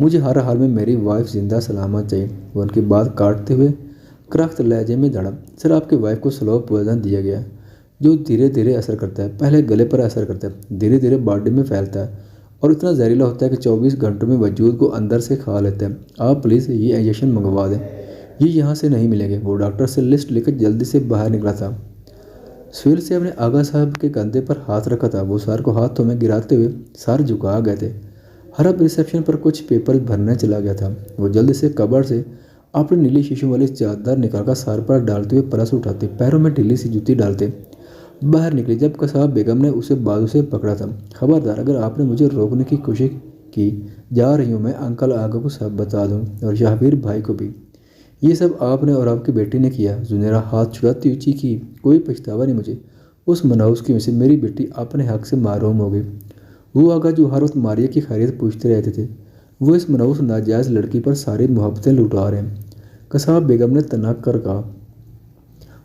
مجھے ہر حال میں میری وائف زندہ سلامت چاہیے۔ وہ ان کی بات کاٹتے ہوئے کرخت لہجے میں دھڑا، سر آپ کے وائف کو سلو پوائزن دیا گیا ہے جو دھیرے دھیرے اثر کرتا ہے، پہلے گلے پر اثر کرتا ہے، دھیرے دھیرے باڈی میں پھیلتا ہے اور اتنا زہریلا ہوتا ہے کہ 24 گھنٹوں میں وجود کو اندر سے کھا لیتا ہے۔ آپ پلیز یہ انجیکشن منگوا دیں، یہ یہاں سے نہیں ملیں گے۔ وہ ڈاکٹر سے لسٹ لے کر جلدی سے باہر نکلا تھا۔ سہیل صاحب نے آغا صاحب کے کندھے پر ہاتھ رکھا تھا۔ وہ سر کو ہاتھوں میں گراتے ہوئے سر جھکا گئے تھے۔ حرب ریسیپشن پر کچھ پیپر بھرنے چلا گیا تھا۔ وہ جلدی سے کبڑ سے اپنی نیلی شیشوں والی چادر نکال کر سر پر ڈالتے ہوئے پرس اٹھاتے، پیروں میں ڈھیلی سی جوتی ڈالتے باہر نکلی جب قصاب بیگم نے اسے بازو سے پکڑا تھا۔ خبردار، اگر آپ نے مجھے روکنے کی کوشش کی، جا رہی ہوں میں انکل آغا کو سب بتا دوں اور شاہویر بھائی کو بھی۔ یہ سب آپ نے اور آپ کی بیٹی نے کیا۔ زنیرہ ہاتھ چھڑاتی ہوئی چیخی، کوئی پچھتاوا نہیں مجھے اس منحوس کی وجہ سے میری بیٹی اپنے حق سے محروم ہو گئی۔ وہ آغا جو ہر وقت ماریہ کی خیریت پوچھتے رہتے تھے، وہ اس منحوس ناجائز لڑکی پر ساری محبتیں لٹا رہے ہیں۔ قصاب بیگم نے تنک کر کہا،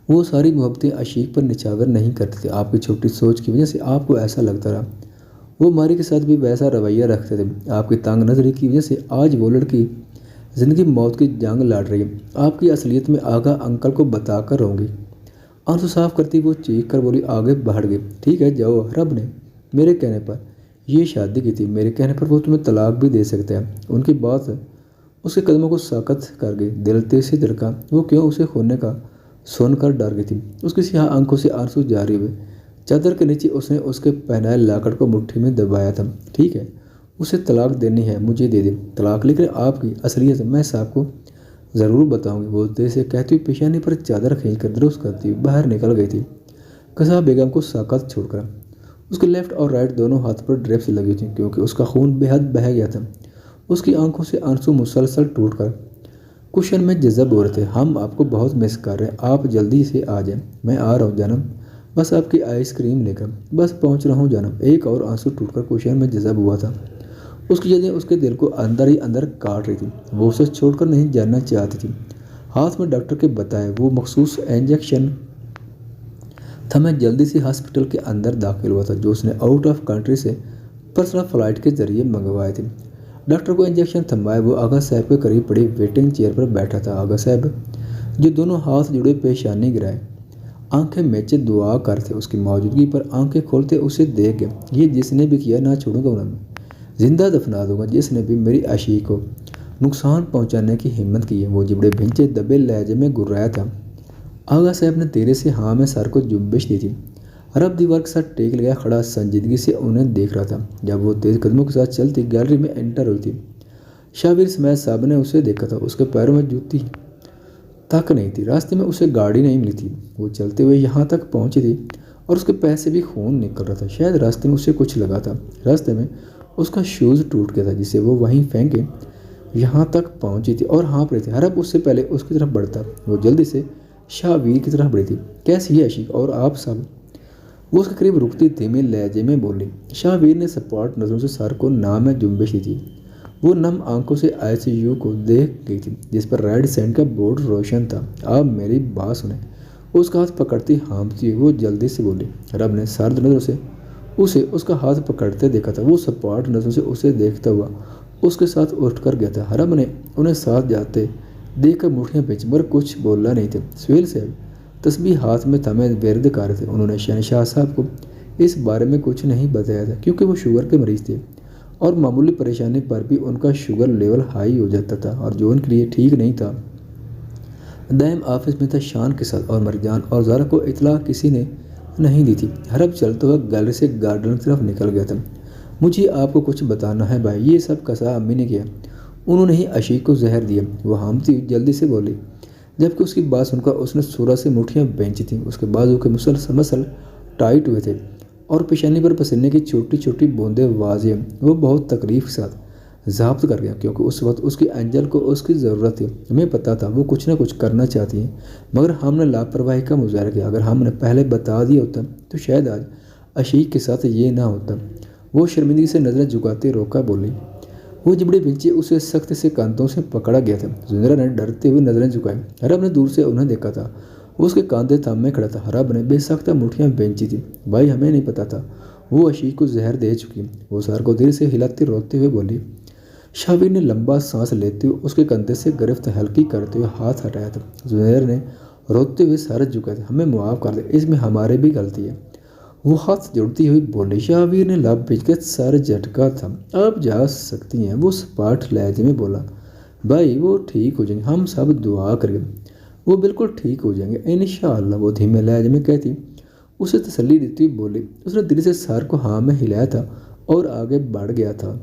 وہ ساری محبتیں عشیق پر نچھاور نہیں کرتے تھے، آپ کی چھوٹی سوچ کی وجہ سے آپ کو ایسا لگتا رہا۔ وہ ماری کے ساتھ بھی ویسا رویہ رکھتے تھے، آپ کی تنگ نظری کی وجہ سے آج وہ لڑکی زندگی موت کی جنگ لڑ رہی ہے۔ آپ کی اصلیت میں آغا انکل کو بتا کر رہوں گی۔ آنسو صاف کرتی وہ چیخ کر بولی، آگے بڑھ گئی، ٹھیک ہے جاؤ، رب نے میرے کہنے پر یہ شادی کی تھی، میرے کہنے پر وہ تمہیں طلاق بھی دے سکتے ہیں۔ ان کی بات اس کے قدموں کو ساکت کر گئی، دل تیز سے دھڑکا۔ وہ کیوں اسے کھونے کا سن کر ڈر گئی تھی۔ اس کی سیاہ آنکھوں سے آنسو جاری ہوئے۔ چادر کے نیچے اس نے اس کے پہنائے لاکٹ کو مٹھی میں دبایا تھا۔ ٹھیک ہے، اسے طلاق دینی ہے، مجھے دے دے طلاق، لیکن آپ کی اصلیت میں صاحب کو ضرور بتاؤں گی۔ وہ دیر سے کہتی ہوئی پیشانی پر چادر کھینچ کر درست کرتی ہوئی باہر نکل گئی تھی، قصاب بیگم کو ساکت چھوڑ کر۔ اس کے لیفٹ اور رائٹ دونوں ہاتھ پر ڈرپس لگی تھیں کیونکہ اس کا خون بے حد بہہ گیا تھا۔ اس کی آنکھوں سے آنسو مسلسل ٹوٹ کر کشن میں جذب ہو رہے تھے۔ ہم آپ کو بہت مس کر رہے ہیں، آپ جلدی سے آ جائیں۔ میں آ رہا ہوں جانم، بس آپ کی آئس کریم لے کر، بس پہنچ رہا ہوں جانم۔ ایک اور آنسو ٹوٹ کر کشن میں جذب ہوا تھا۔ اس کی جلدیں اس کے دل کو اندر ہی اندر کاٹ رہی تھی۔ وہ اسے چھوڑ کر نہیں جانا چاہتی تھی۔ ہاتھ میں ڈاکٹر کے بتائے وہ مخصوص انجیکشن تھا۔ میں جلدی سے ہاسپٹل کے اندر داخل ہوا تھا جو اس نے آؤٹ آف کنٹری سے پرسنل فلائٹ کے ذریعے منگوائے تھے۔ ڈاکٹر کو انجیکشن تھمائے وہ آغا صاحب کے قریب پڑی ویٹنگ چیئر پر بیٹھا تھا۔ آغا صاحب جو دونوں ہاتھ جڑے پیشانی گرائے آنکھیں میچے دعا کرتے، اس کی موجودگی پر آنکھیں کھولتے اسے دیکھ گئے۔ یہ جس نے بھی کیا نہ چھوڑوں گا انہیں، زندہ دفنا دوں گا جس نے بھی میری عشیق کو نقصان پہنچانے کی ہمت کی ہے۔ وہ جبڑے بھنچے دبے لہجے میں گرایا تھا۔ آغا صاحب نے تیرے سے ہاں میں سر کو جنبش دی تھی۔ عرب دیوار کے ساتھ ٹیک لگایا کھڑا سنجیدگی سے انہیں دیکھ رہا تھا جب وہ تیز قدموں کے ساتھ چلتی گیلری میں انٹر ہوئی تھی۔ شاہویر سمیت صاحب نے اسے دیکھا تھا، اس کے پیروں میں جوتی تک نہیں تھی۔ راستے میں اسے گاڑی نہیں ملی تھی، وہ چلتے ہوئے یہاں تک پہنچی تھی اور اس کے پیر سے بھی خون نکل رہا تھا۔ شاید راستے میں اسے کچھ لگا تھا، راستے میں اس کا شوز ٹوٹ گیا تھا جسے وہ وہیں پھینکے یہاں تک پہنچی تھی اور ہانپ رہی تھی۔ عرب اس سے پہلے اس کی طرف بڑھتا، وہ جلدی سے شاہویر کی طرف بڑھی تھی۔ کیسی ہے عشیق اور آپ سب؟ وہ اس کے قریب رکتی دھیمے لہجے میں بولی۔ شاہویر نے سپاٹ نظروں سے سر کو نام میں جنبش دی تھی۔ وہ نم آنکھوں سے ICU کو دیکھ گئی تھی جس پر ریڈ سینڈ کا بورڈ روشن تھا۔ آپ میری بات سنیں، اس کا ہاتھ پکڑتی ہانپتی ہوئی وہ جلدی سے بولی۔ رب نے سرد نظروں سے اسے اس کا ہاتھ پکڑتے دیکھا تھا۔ وہ سپاٹ نظروں سے اسے دیکھتا ہوا اس کے ساتھ اٹھ کر گیا تھا۔ رب نے انہیں ساتھ جاتے دیکھ کر مٹھیاں پھینچی مگر کچھ بولا نہیں تھے۔ سہیل صاحب تسبیح ہاتھ میں تھمے ورد کر رہے تھے۔ انہوں نے شہنشاہ صاحب کو اس بارے میں کچھ نہیں بتایا تھا کیونکہ وہ شوگر کے مریض تھے اور معمولی پریشانی پر بھی ان کا شوگر لیول ہائی ہو جاتا تھا اور جو ان کے لیے ٹھیک نہیں تھا۔ دائم آفس میں تھا شان کے ساتھ اور مرجان اور زارا کو اطلاع کسی نے نہیں دی تھی۔ حرب چلتے ہوئے گیلری سے گارڈن کی طرف نکل گیا تھا۔ مجھے آپ کو کچھ بتانا ہے بھائی، یہ سب قصہ امی نے کیا، انہوں نے ہی عشیق کو زہر دیا۔ وہ ہامتی ہوئی جلدی سے بولی جبکہ اس کی بات سن کر اس نے سورہ سے مٹھیاں بھینچی تھیں۔ اس کے بازو کے مسل ٹائٹ ہوئے تھے اور پیشانی پر پسینے کی چھوٹی چھوٹی بوندیں واضح۔ وہ بہت تکلیف کے ساتھ ضابط کر گیا کیونکہ اس وقت اس کی اینجل کو اس کی ضرورت تھی۔ ہمیں پتہ تھا وہ کچھ نہ کچھ کرنا چاہتی ہیں مگر ہم نے لاپرواہی کا مظاہرہ کیا۔ اگر ہم نے پہلے بتا دیا ہوتا تو شاید آج عشیق کے ساتھ یہ نہ ہوتا۔ وہ شرمندگی سے نظریں جھکاتے روکا بولی۔ وہ جبڑے بھنچے اسے سخت سے کاندھوں سے پکڑا گیا تھا۔ زنیرہ نے ڈرتے ہوئے نظریں جھکائی۔ حرب نے دور سے انہیں دیکھا تھا، وہ اس کے کاندھے تھامے کھڑا تھا۔ حرب نے بے سختہ مٹھیاں بھینچی تھی۔ بھائی ہمیں نہیں پتہ تھا وہ عشیق کو زہر دے چکی۔ وہ سر کو دیر سے ہلاتے روتے ہوئے بولی۔ شابیر نے لمبا سانس لیتے ہوئے اس کے کندھے سے گرفت ہلکی کرتے ہوئے ہاتھ ہٹایا تھا۔ زنیر نے روتے ہوئے سر جھکایا تھا۔ ہمیں معاف کر دے، اس میں ہماری بھی غلطی ہے، وہ ہاتھ جوڑتی ہوئی بولی۔ شابیر نے لب بھیج کے سر جھٹکا تھا۔ آپ جا سکتی ہیں، وہ سپاٹ لہجے میں بولا۔ بھائی وہ ٹھیک ہو جائیں گے، ہم سب دعا کریں، وہ بالکل ٹھیک ہو جائیں گے انشاءاللہ، وہ دھیمے لہجے میں کہتی اسے تسلی دیتی ہوئی بولی۔ اس نے دل سے سر کو ہاں میں ہلایا تھا اور آگے بڑھ گیا تھا۔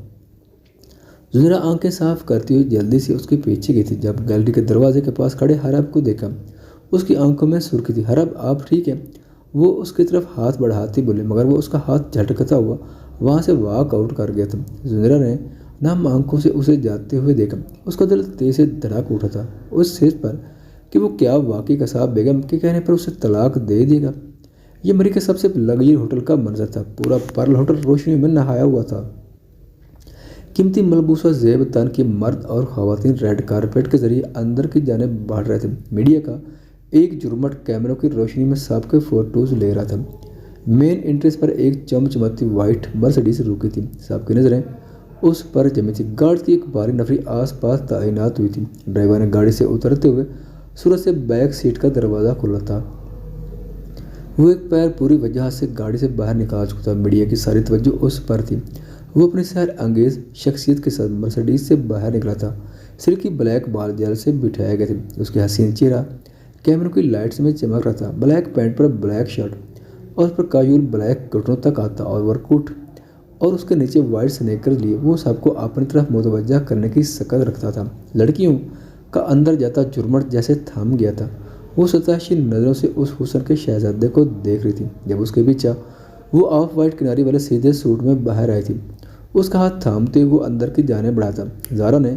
زنیرہ آنکھیں صاف کرتی ہوئی جلدی سے اس کے پیچھے گئی تھی۔ جب گیلری کے دروازے کے پاس کھڑے حرب کو دیکھا، اس کی آنکھوں میں سرخی تھی۔ حرب آپ ٹھیک ہیں؟ وہ اس کی طرف ہاتھ بڑھاتی بولے، مگر وہ اس کا ہاتھ جھٹکتا ہوا وہاں سے واک آؤٹ کر گیا تھا۔ زنیرہ نے نم آنکھوں سے اسے جاتے ہوئے دیکھا۔ اس کا دل تیز سے دھڑک اٹھا تھا اس سوچ پر کہ وہ کیا واقعی قصاب بیگم کے کہنے پر اسے طلاق دے دے گا۔ یہ مری کے سب سے لگژری ہوٹل کا منظر تھا۔ پورا پرل ہوٹل روشنی میں نہایا ہوا تھا۔ قیمتی ملبوسہ زیب تن کے مرد اور خواتین ریڈ کارپیٹ کے ذریعے اندر کی جانب بڑھ رہے تھے۔ میڈیا کا ایک جرمٹ کیمروں کی روشنی میں سب کے فوٹوز لے رہا تھا۔ مین انٹرنس پر ایک چمچماتی وائٹ مرسڈیز رکی تھی۔ سب کی نظریں اس پر جمی تھی۔ گارڈز کی ایک بھاری نفری آس پاس تعینات ہوئی تھی۔ ڈرائیور نے گاڑی سے اترتے ہوئے صورت سے بیک سیٹ کا دروازہ کھولا تھا۔ وہ ایک پیر پوری وجہ سے گاڑی سے باہر نکال چکا تھا۔ میڈیا کی ساری توجہ اس پر تھی۔ وہ اپنی سحر انگیز شخصیت کے ساتھ مرسڈیز سے باہر نکلا تھا۔ سلکی بلیک بال جیل سے بٹھائے گئے تھے۔ اس کے حسین چہرہ کیمروں کی لائٹس میں چمک رہا تھا۔ بلیک پینٹ پر بلیک شرٹ اور اس پر کاجول بلیک گھٹنوں تک آتا اوور کوٹ اور اس کے نیچے وائٹ سنیکرز لیے وہ سب کو اپنی طرف متوجہ کرنے کی سکت رکھتا تھا۔ لڑکیوں کا اندر جاتا جرمٹ جیسے تھم گیا تھا۔ وہ ستائشی نظروں سے اس حسن کے شہزادے کو دیکھ رہی تھی۔ جب اس کے پیچھے وہ آف وائٹ کناری والے سیدھے سوٹ میں باہر آئی تھی، اس کا ہاتھ تھامتے ہوئے وہ اندر کی جانب بڑھا تھا۔ زارا نے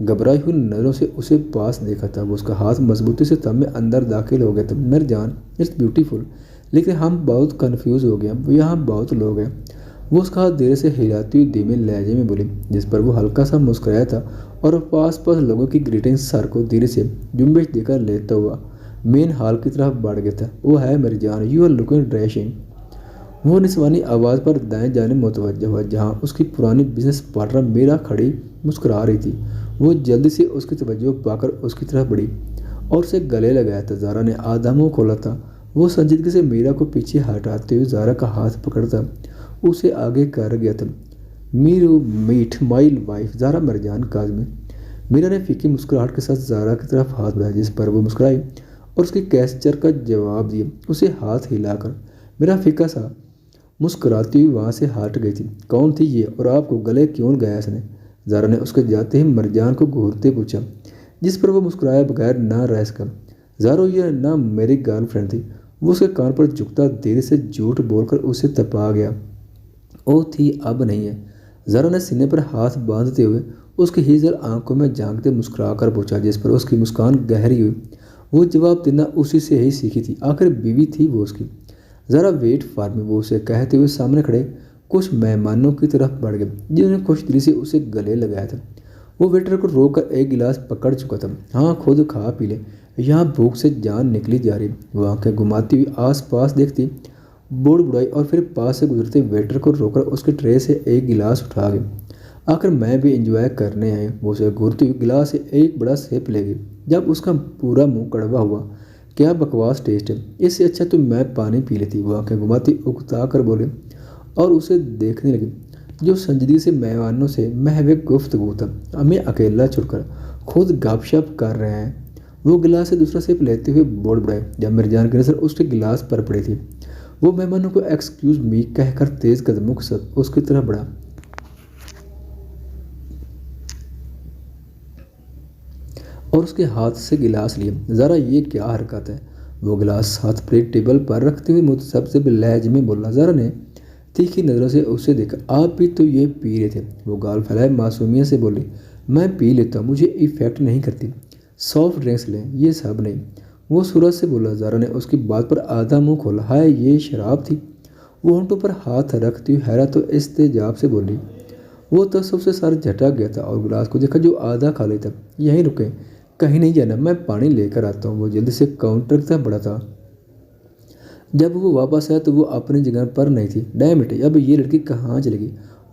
گھبرائی ہوئی نظروں سے اسے پاس دیکھا تھا۔ وہ اس کا ہاتھ مضبوطی سے تھامے اندر داخل ہو گیا تھا۔ میری جان، اٹس بیوٹیفل، لیکن ہم بہت کنفیوز ہو گئے ہیں، یہاں بہت لوگ ہیں، وہ اس کا ہاتھ دھیرے سے ہلاتی ہوئی دھیمے لہجے میں بولی، جس پر وہ ہلکا سا مسکرایا تھا اور پاس پاس لوگوں کی گریٹنگ سر کو دھیرے سے جنبش دے کر لیتا ہوا مین ہال کی طرف بڑھ گیا تھا۔ وہ ہے میری جان، یو آر لکنگ ڈریشنگ۔ وہ نسوانی آواز پر دائیں جانب متوجہ ہوا جہاں اس کی پرانی بزنس پارٹنر میرا کھڑی مسکرا رہی تھی۔ وہ جلدی سے اس کی توجہ پا کر اس کی طرف بڑھی اور اسے گلے لگایا تھا۔ زارا نے آدھا منہ کھولا تھا۔ وہ سنجیدگی سے میرا کو پیچھے ہٹاتے ہوئے زارا کا ہاتھ پکڑتا اسے آگے کر گیا تھا۔ میرو میٹ مائی وائف زارا مرجان کاظمی۔ میرا نے فیکی مسکراہٹ کے ساتھ زارا کی طرف ہاتھ بڑھایا، جس پر وہ مسکرائی اور اس کے کیسچر کا جواب دیا۔ اسے ہاتھ ہلا کر میرا فیکا سا مسکراتی ہوئی وہاں سے ہٹ گئی تھی۔ کون تھی یہ اور آپ کو گلے کیوں لگایا اس نے؟ زارا نے اس کے جاتے ہی مرجان کو گھورتے پوچھا، جس پر وہ مسکرائے بغیر نہ رہ سکا۔ زارو، یہ نہ میری گرل فرینڈ تھی۔ وہ اس کے کان پر جھکتا دھیرے سے جھوٹ بول کر اسے تپا گیا۔ او تھی، اب نہیں ہے۔ زارا نے سینے پر ہاتھ باندھتے ہوئے اس کی ہیزل آنکھوں میں جھانکتے مسکرا کر پوچھا، جس پر اس کی مسکان گہری ہوئی۔ وہ جواب دینا اسی سے ہی سیکھی تھی، آخر بیوی تھی وہ اس کی۔ ذرا ویٹ فار می، وہ اسے کہتے ہوئے سامنے کھڑے کچھ مہمانوں کی طرف بڑھ گئے جنہوں نے خوش دلی سے اسے گلے لگایا تھا۔ وہ ویٹر کو روک کر ایک گلاس پکڑ چکا تھا۔ ہاں، خود کھا پی لے، یہاں بھوک سے جان نکلی جا رہی۔ وہ آنکھیں گھماتی ہوئی آس پاس دیکھتی، بوڑھ بڑائی اور پھر پاس سے گزرتے ویٹر کو روک کر اس کے ٹرے سے ایک گلاس اٹھا گئی۔ آخر میں بھی انجوائے کرنے آئی۔ وہ اسے گھورتی ہوئی گلاس سے ایک بڑا سیپ لے گئی۔ جب اس کا پورا منہ کڑوا ہوا، کیا بکواس ٹیسٹ ہے، اس سے اچھا تو میں پانی پی لیتی۔ وہ آنکھیں گھماتی اکتا کر بولے اور اسے دیکھنے لگی جو سنجیدگی سے مہمانوں سے محو گفتگو تھا۔ ہمیں اکیلا چھوڑ کر خود گپ شپ کر رہے ہیں۔ وہ گلاس سے دوسرا سیپ لیتے ہوئے بوڑھ بڑھائے۔ جب مرجان کی نظر اس کے گلاس پر پڑی تھی، وہ مہمانوں کو ایکسکیوز می کہہ کر تیز قدموں کے ساتھ اس کی طرف بڑھا اور اس کے ہاتھ سے گلاس لیا۔ ذرا یہ کیا حرکت ہے؟ وہ گلاس ہاتھ پلیٹ ٹیبل پر رکھتے ہوئے متذبذب لہجے میں بولا۔ ذرا نے تیکھی نظروں سے اسے دیکھا۔ آپ بھی تو یہ پی رہے تھے؟ وہ گال پھیلائے معصومیت سے بولی، میں پی لیتا ہوں، مجھے ایفیکٹ نہیں کرتی، سافٹ ڈرنکس لیں، یہ سب نہیں۔ وہ سورج سے بولا۔ ذرا نے اس کی بات پر آدھا منہ کھولا۔ ہائے، یہ شراب تھی؟ وہ ہونٹوں پر ہاتھ رکھتی ہوئی حیرت و استعجاب سے بولی۔ وہ تأسف سے سر جھٹک گیا تھا اور گلاس کو دیکھا جو آدھا خالی تھا۔ یہیں رکیں، کہیں نہیں جانا، میں پانی لے کر آتا ہوں۔ وہ جلدی سے کاؤنٹر کی طرف بڑھا تھا۔ جب وہ واپس آیا تو وہ اپنی جگہ پر نہیں تھی۔ ڈیمٹ، اب یہ لڑکی کہاں چلے گئی؟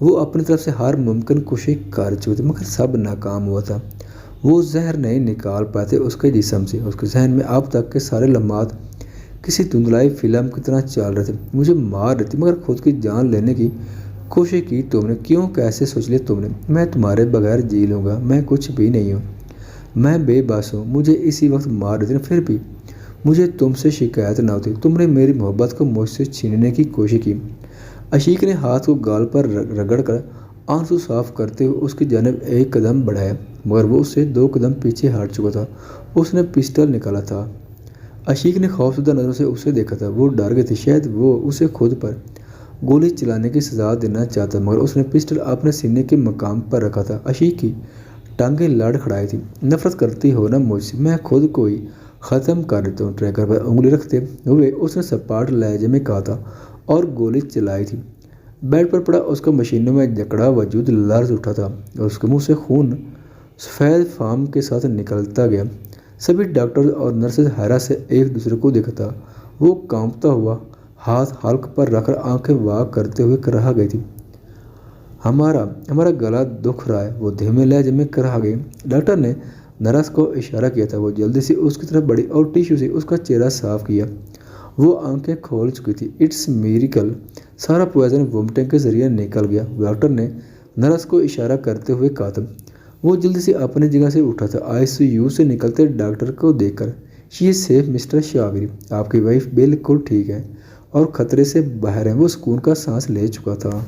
وہ اپنی طرف سے ہر ممکن کوشش کر چکے تھے مگر سب ناکام ہوا تھا۔ وہ زہر نہیں نکال پاتے اس کے جسم سے۔ اس کے ذہن میں اب تک کے سارے لمحات کسی دھندلائی فلم کی طرح چل رہے تھے۔ مجھے مار رہی تھی مگر خود کی جان لینے کی کوشش کی تم نے، کیوں کیسے سوچ لیا تم نے؟ میں تمہارے بغیر جی لوں گا، میں کچھ بھی نہیں ہوں، میں بے بس ہوں۔ مجھے اسی وقت مار رہی تھی، پھر بھی مجھے تم سے شکایت نہ ہوتی۔ تم نے میری محبت کو مجھ سے چھیننے کی کوشش کی۔ عشیق نے ہاتھ کو گال پر رگڑ کر آنسو صاف کرتے ہوئے اس کی جانب ایک قدم بڑھایا مگر وہ اس سے 2 قدم پیچھے ہٹ چکا تھا۔ اس نے پسٹل نکالا تھا۔ عشیق نے خوفزدہ نظروں سے اسے دیکھا تھا۔ وہ ڈر گئی تھی، شاید وہ اسے خود پر گولی چلانے کی سزا دینا چاہتا مگر اس نے پسٹل اپنے سینے کے مقام پر رکھا تھا۔ عشیق کی ٹانگیں لڑ کھڑائی تھی۔ نفرت کرتی ہو نا مجھ سے؟ میں خود کو ہی ختم کر دیتا ہوں، ٹریگر پر انگلی رکھتے ہوئے اس نے سپاٹ لہجے میں کہا تھا اور گولی چلائی تھی۔ بیڈ پر پڑا اس کا مشینوں میں جکڑا وجود لرز اٹھا تھا اور اس کے منہ سے خون سفید فام کے ساتھ نکلتا گیا۔ سبھی ڈاکٹر اور نرسز حیرت سے ایک دوسرے کو دیکھا تھا۔ وہ کانپتا ہوا ہاتھ حلق پر رکھ کر آنکھیں واہ کرتے ہوئے رہ گئی تھی۔ ہمارا گلا دکھ رہا ہے، وہ دھیمے لہجے میں رہ گئی۔ ڈاکٹر نے نرس کو اشارہ کیا تھا۔ وہ جلدی سے اس کی طرف بڑھی اور ٹیشو سے اس کا چہرہ صاف کیا۔ وہ آنکھیں کھول چکی تھی۔ اٹس میریکل، سارا پوائزن وومٹنگ کے ذریعے نکل گیا، ڈاکٹر نے نرس کو اشارہ کرتے ہوئے کہا تھا۔ وہ جلدی سے اپنی جگہ سے اٹھا تھا، ICU سے نکلتے ڈاکٹر کو دیکھ کر۔ شی از سیف مسٹر شاوری، آپ کی وائف بالکل ٹھیک ہے اور خطرے سے باہر ہے۔ وہ سکون کا سانس لے چکا تھا۔